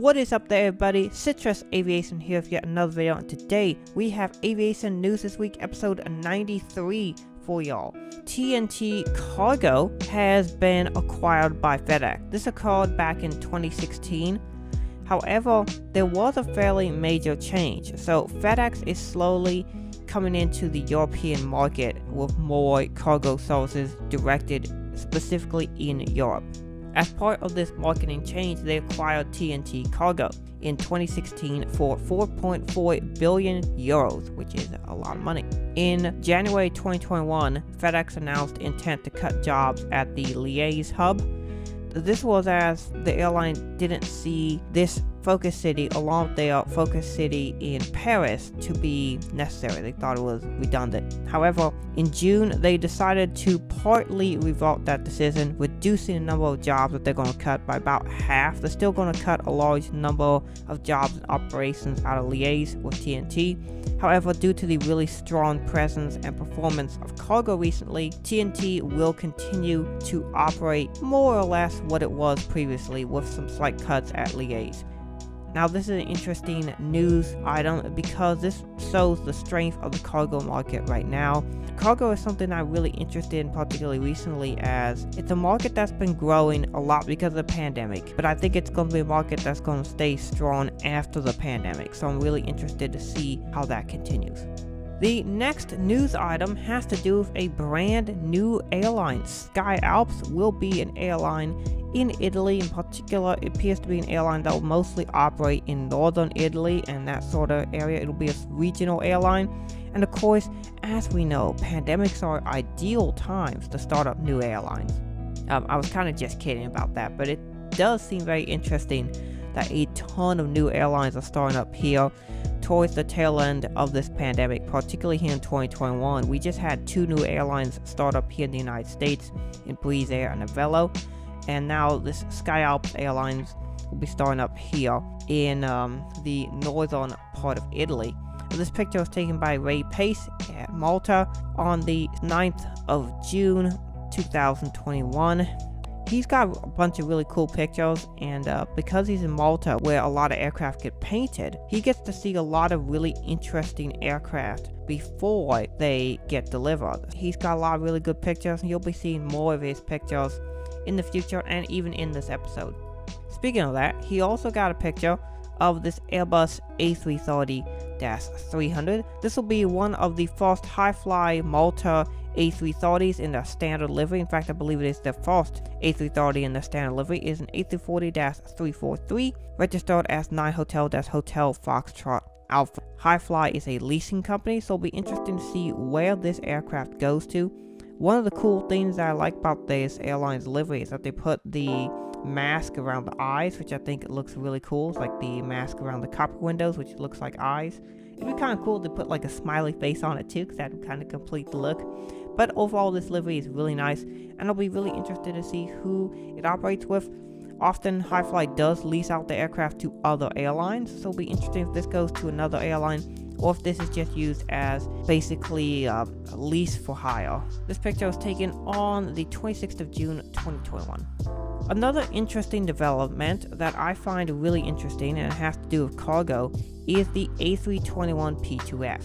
What is up there, everybody? Citrus Aviation here with yet another video, and today we have Aviation News This Week episode 93 for y'all. TNT Cargo has been acquired by FedEx. This occurred back in 2016. However, there was a fairly major change. So FedEx is slowly coming into the European market with more cargo services directed specifically in Europe. As part of this marketing change, they acquired TNT Cargo in 2016 for 4.4 billion euros, which is a lot of money. In January 2021, FedEx announced intent to cut jobs at the Liège hub. This was as the airline didn't see this focus city along with their focus city in Paris to be necessary. They thought it was redundant. However, in June, they decided to partly revoke that decision, reducing the number of jobs that they're going to cut by about half. They're still going to cut a large number of jobs and operations out of Liège with TNT. However, due to the really strong presence and performance of cargo recently, TNT will continue to operate more or less what it was previously, with some slight cuts at Liège. Now, this is an interesting news item because this shows the strength of the cargo market right now. Cargo is something I'm really interested in, particularly recently, as it's a market that's been growing a lot because of the pandemic, but I think it's going to be a market that's going to stay strong after the pandemic, so I'm really interested to see how that continues. The next news item has to do with a brand new airline. Sky Alps will be an airline in Italy. In particular, it appears to be an airline that will mostly operate in northern Italy and that sort of area. It'll be a regional airline. And of course, as we know, pandemics are ideal times to start up new airlines. I was kind of just kidding about that, but it does seem very interesting that a ton of new airlines are starting up here towards the tail end of this pandemic, particularly here in 2021. We just had two new airlines start up here in the United States, in Breeze Air and Avello, and now this Sky Alps Airlines will be starting up here in the northern part of Italy. This picture was taken by Ray Pace at Malta on the 9th of June 2021. He's got a bunch of really cool pictures, and because he's in Malta where a lot of aircraft get painted, he gets to see a lot of really interesting aircraft before they get delivered. He's got a lot of really good pictures, and you'll be seeing more of his pictures in the future and even in this episode. Speaking of that, he also got a picture of this Airbus A330-300. This will be one of the first high-fly Malta A330s in the standard livery. In fact, I believe it is the first A330 in the standard livery. It is an A340-343, registered as 9 Hotel Foxtrot Alpha. Highfly is a leasing company, so it'll be interesting to see where this aircraft goes to. One of the cool things that I like about this airline's livery is that they put the mask around the eyes, which I think looks really cool. It's like the mask around the copper windows, which looks like eyes. It'd be kind of cool to put like a smiley face on it too, because that would kind of complete the look. But overall, this livery is really nice, and I'll be really interested to see who it operates with. Often, Highfly does lease out the aircraft to other airlines, so it'll be interesting if this goes to another airline, or if this is just used as basically a lease for hire. This picture was taken on the 26th of June 2021. Another interesting development that I find really interesting, and it has to do with cargo, is the A321P2F.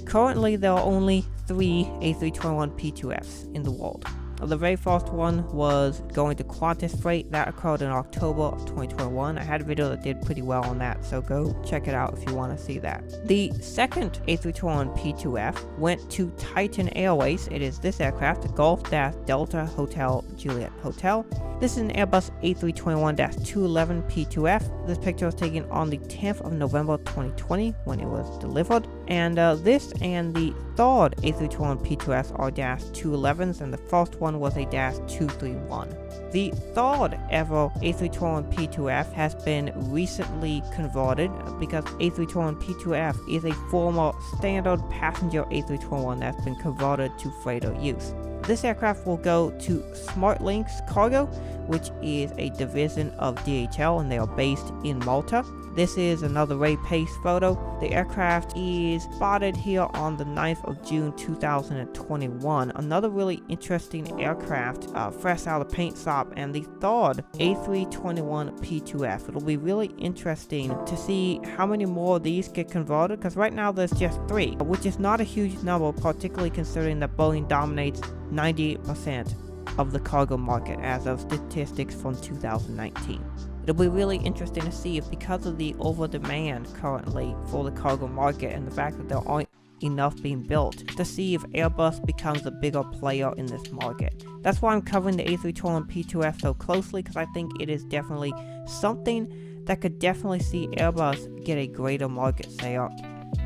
Currently, there are only 3 A321P2Fs in the world. The very first one was going to Qantas Freight. That occurred in October of 2021. I had a video that did pretty well on that, so go check it out if you want to see that. The second A321P2F went to Titan Airways. It is this aircraft, Golf Delta Hotel Juliet Hotel. This is an Airbus A321-211 P2F. This picture was taken on the 10th of November 2020 when it was delivered. And this and the third A321 P2F are -211s, and the first one was a -231. The third ever A321 P2F has been recently converted because A321 P2F is a former standard passenger A321 that's been converted to freighter use. This aircraft will go to SmartLynx Cargo, which is a division of DHL, and they are based in Malta. This is another Repainted photo. The aircraft is spotted here on the 9th of June 2021. Another really interesting aircraft, fresh out of paint shop, and the third A321P2F. It'll be really interesting to see how many more of these get converted, because right now there's just 3, which is not a huge number, particularly considering that Boeing dominates 98% of the cargo market as of statistics from 2019. It'll be really interesting to see if, because of the over demand currently for the cargo market and the fact that there aren't enough being built, to see if Airbus becomes a bigger player in this market. That's why I'm covering the A321P2F so closely, because I think it is definitely something that could definitely see Airbus get a greater market share.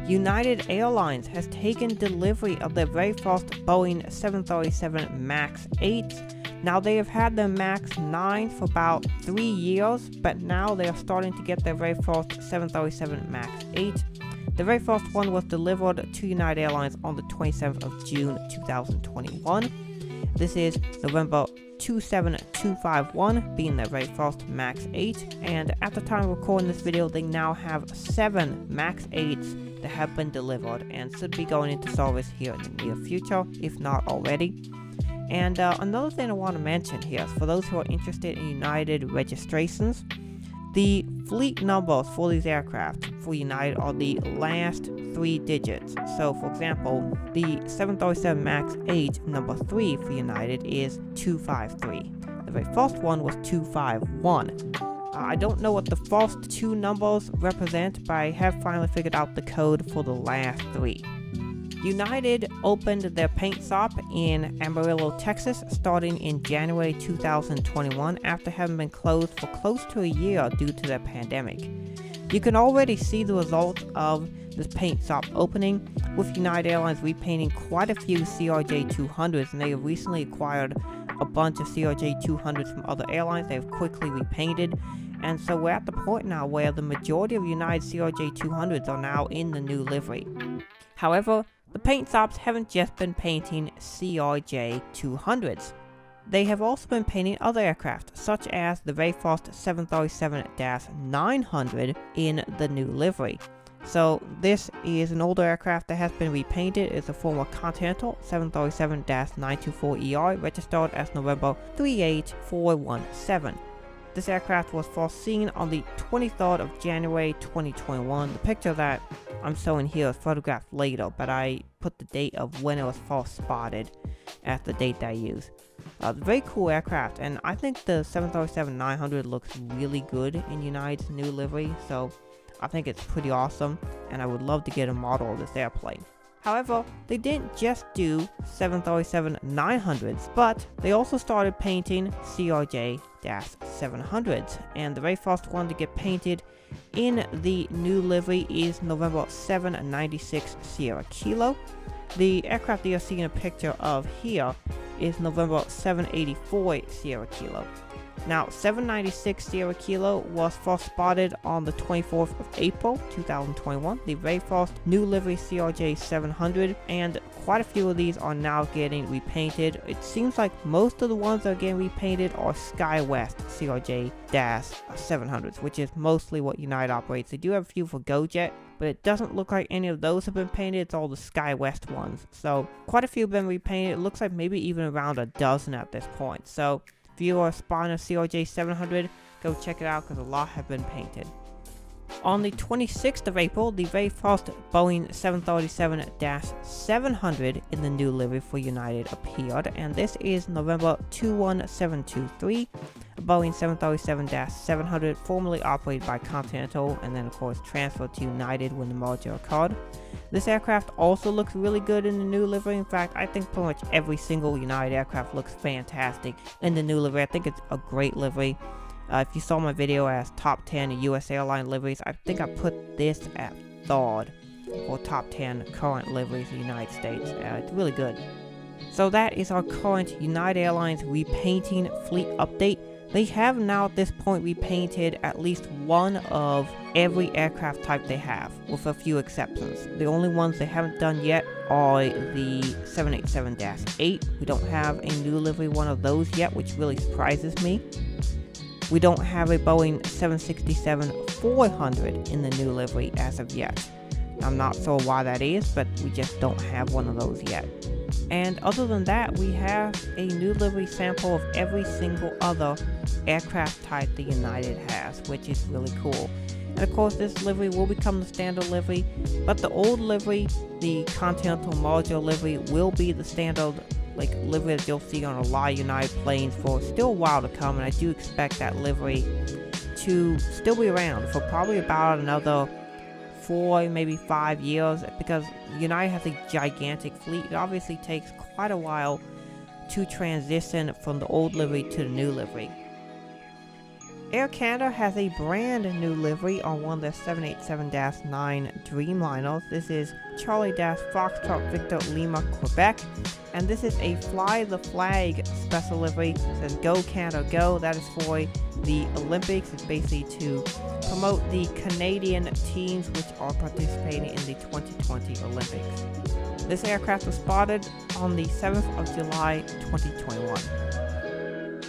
United Airlines has taken delivery of their very first Boeing 737 MAX 8s. Now, they have had their MAX 9 for about 3 years, but now they are starting to get their very first 737 MAX 8. The very first one was delivered to United Airlines on the 27th of June 2021. This is November 27251 being their very first MAX 8, and at the time of recording this video, they now have 7 MAX 8s that have been delivered and should be going into service here in the near future, if not already. And another thing I want to mention here is for those who are interested in United registrations, the fleet numbers for these aircraft for United are the last 3 digits. So, for example, the 737 MAX 8 number 3 for United is 253. The very first one was 251. I don't know what the first 2 numbers represent, but I have finally figured out the code for the last 3. United opened their paint shop in Amarillo, Texas, starting in January 2021 after having been closed for close to a year due to the pandemic. You can already see the results of this paint shop opening, with United Airlines repainting quite a few CRJ200s, and they have recently acquired a bunch of CRJ200s from other airlines they have quickly repainted. And so we're at the point now where the majority of United CRJ200s are now in the new livery. However, the paint shops haven't just been painting CRJ200s. They have also been painting other aircraft, such as the very first 737-900 in the new livery. So this is an older aircraft that has been repainted. It's a former Continental 737-924ER registered as November 38417. This aircraft was first seen on the 23rd of January 2021. The picture that I'm showing here is photographed later, but I put the date of when it was first spotted as the date that I use. Very cool aircraft, and I think the 737-900 looks really good in United's new livery, so I think it's pretty awesome, and I would love to get a model of this airplane. However, they didn't just do 737-900s, but they also started painting CRJ-700s, and the very first one to get painted in the new livery is November 796 Sierra Kilo. The aircraft that you're seeing a picture of here is November 784 Sierra Kilo. Now, 796 Sierra Kilo was first spotted on the 24th of April 2021, the very first new livery CRJ-700, and quite a few of these are now getting repainted. It seems like most of the ones that are getting repainted are SkyWest CRJ-700s, which is mostly what United operates. They do have a few for GoJet, but it doesn't look like any of those have been painted. It's all the SkyWest ones. So quite a few have been repainted. It looks like maybe even around a dozen at this point. So if you are a spawner of CRJ-700, go check it out because a lot have been painted. On the 26th of April, the very first Boeing 737-700 in the new livery for United appeared, and this is November 21723, a Boeing 737-700 formerly operated by Continental and then of course transferred to United when the merger occurred. This aircraft also looks really good in the new livery. In fact, I think pretty much every single United aircraft looks fantastic in the new livery. I think it's a great livery. If you saw my video as top 10 US airline liveries, I think I put this at third for top 10 current liveries in the United States. It's really good. So that is our current United Airlines repainting fleet update. They have now at this point repainted at least one of every aircraft type they have, with a few exceptions. The only ones they haven't done yet are the 787-8. We don't have a new livery one of those yet, which really surprises me. We don't have a Boeing 767-400 in the new livery as of yet. I'm not sure why that is, but we just don't have one of those yet. And other than that, we have a new livery sample of every single other aircraft type the United has, which is really cool. And of course, this livery will become the standard livery, but the old livery, the Continental Modular livery, will be the standard livery that you'll see on a lot of United planes for still a while to come, and I do expect that livery to still be around for probably about another 4, maybe 5 years, because United has a gigantic fleet. It obviously takes quite a while to transition from the old livery to the new livery. Air Canada has a brand new livery on one of their 787-9 Dreamliners. This is Charlie-Foxtrot Victor Lima, Quebec, and this is a Fly the Flag special livery. It says Go Canada Go. That is for the Olympics. It's basically to promote the Canadian teams which are participating in the 2020 Olympics. This aircraft was spotted on the 7th of July 2021.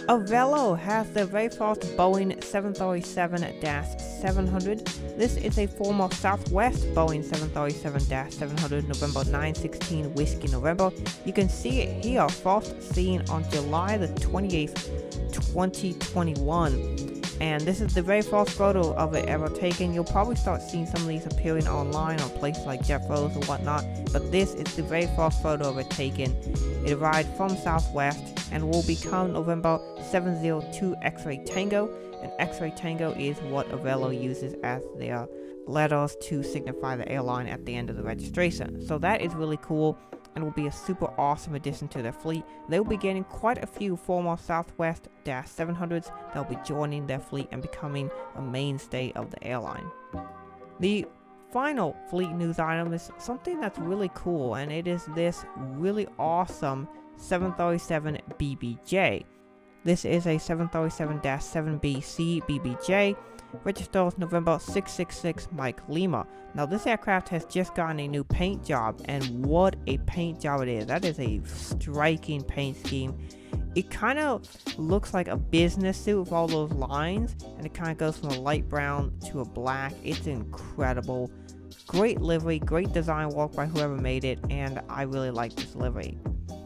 Avelo has their very first Boeing 737-700. This is a former Southwest Boeing 737-700 November 916 Whiskey November. You can see it here, first seen on July the 28th, 2021. And this is the very first photo of it ever taken. You'll probably start seeing some of these appearing online on places like JetPros or whatnot, but this is the very first photo of it taken. It arrived from Southwest and will become November 702 X-Ray Tango, and X-Ray Tango is what Avelo uses as their letters to signify the airline at the end of the registration. So that is really cool and will be a super awesome addition to their fleet. They will be getting quite a few former Southwest-700s that will be joining their fleet and becoming a mainstay of the airline. The final fleet news item is something that's really cool, and it is this really awesome 737 BBJ. This is a 737-7BC BBJ, registered November 666 Mike Lima. Now this aircraft has just gotten a new paint job, and what a paint job it is. That is a striking paint scheme. It kind of looks like a business suit with all those lines, and it kind of goes from a light brown to a black. It's incredible. Great livery, great design work by whoever made it, and I really like this livery.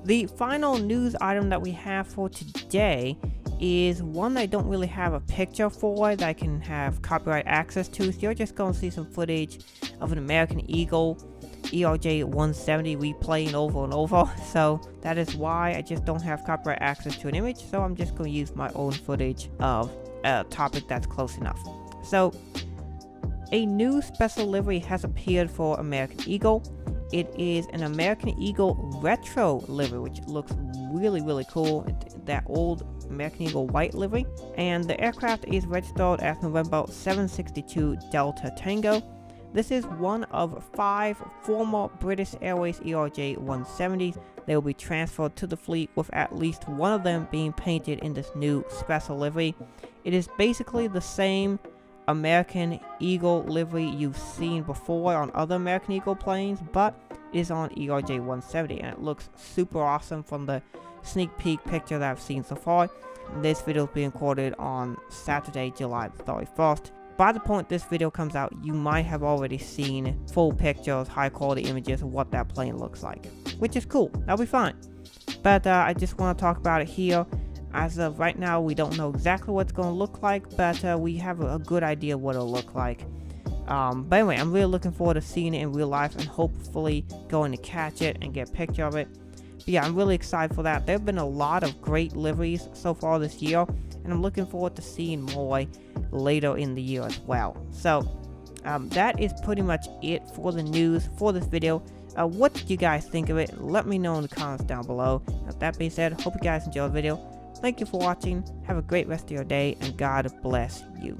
The final news item that we have for today is one that I don't really have a picture for that I can have copyright access to, so you're just going to see some footage of an American Eagle ERJ 170 replaying over and over. So that is why I just don't have copyright access to an image, so I'm just going to use my own footage of a topic that's close enough. So a new special livery has appeared for American Eagle. It is an American Eagle retro livery, which looks really, really cool. That old American Eagle white livery. And the aircraft is registered as November 762 Delta Tango. This is one of 5 former British Airways ERJ 170s. They will be transferred to the fleet, with at least one of them being painted in this new special livery. It is basically the same American Eagle livery you've seen before on other American Eagle planes, but it is on ERJ 170, and it looks super awesome from the sneak peek picture that I've seen so far. This video is being recorded on Saturday, July the 31st. By the point this video comes out, you might have already seen full pictures, high quality images of what that plane looks like, which is cool. That'll be fine. But I just want to talk about it here. As of right now, we don't know exactly what it's going to look like, but we have a good idea what it'll look like. But anyway, I'm really looking forward to seeing it in real life and hopefully going to catch it and get a picture of it. But yeah, I'm really excited for that. There have been a lot of great liveries so far this year, and I'm looking forward to seeing more later in the year as well. So that is pretty much it for the news for this video. What did you guys think of it? Let me know in the comments down below. With that being said, hope you guys enjoyed the video. Thank you for watching, have a great rest of your day, and God bless you.